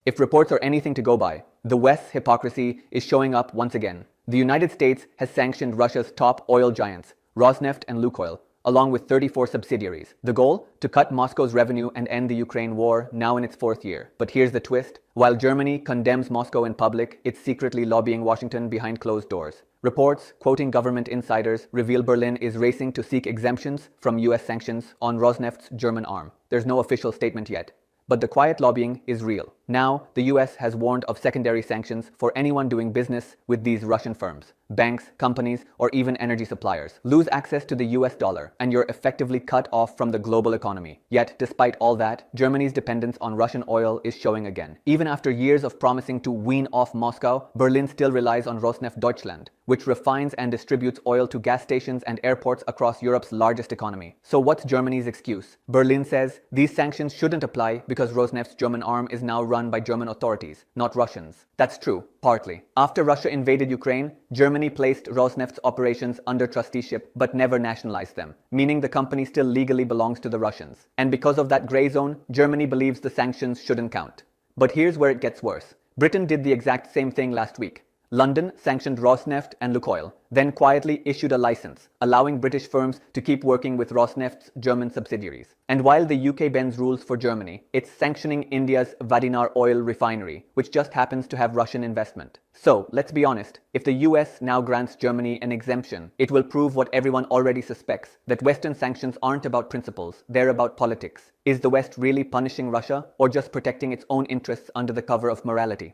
If reports are anything to go by, the West's hypocrisy is showing up once again. The United States has sanctioned Russia's top oil giants, Rosneft and Lukoil, along with 34 subsidiaries. The goal? To cut Moscow's revenue and end the Ukraine war, now in its fourth year. But here's the twist. While Germany condemns Moscow in public, it's secretly lobbying Washington behind closed doors. Reports, quoting government insiders, reveal Berlin is racing to seek exemptions from US sanctions on Rosneft's German arm. There's no official statement yet, but the quiet lobbying is real. Now, the US has warned of secondary sanctions for anyone doing business with these Russian firms. Banks, companies, or even energy suppliers lose access to the US dollar, and you're effectively cut off from the global economy. Yet, despite all that, Germany's dependence on Russian oil is showing again. Even after years of promising to wean off Moscow, Berlin still relies on Rosneft Deutschland, which refines and distributes oil to gas stations and airports across Europe's largest economy. So what's Germany's excuse? Berlin says these sanctions shouldn't apply because Rosneft's German arm is now run by German authorities, not Russians. That's true, partly. After Russia invaded Ukraine, Germany placed Rosneft's operations under trusteeship but never nationalized them, meaning the company still legally belongs to the Russians. And because of that gray zone, Germany believes the sanctions shouldn't count. But here's where it gets worse. Britain did the exact same thing last week. London sanctioned Rosneft and Lukoil, then quietly issued a license, allowing British firms to keep working with Rosneft's German subsidiaries. And while the UK bends rules for Germany, it's sanctioning India's Vadinar oil refinery, which just happens to have Russian investment. So, let's be honest, if the US now grants Germany an exemption, it will prove what everyone already suspects, that Western sanctions aren't about principles, they're about politics. Is the West really punishing Russia, or just protecting its own interests under the cover of morality?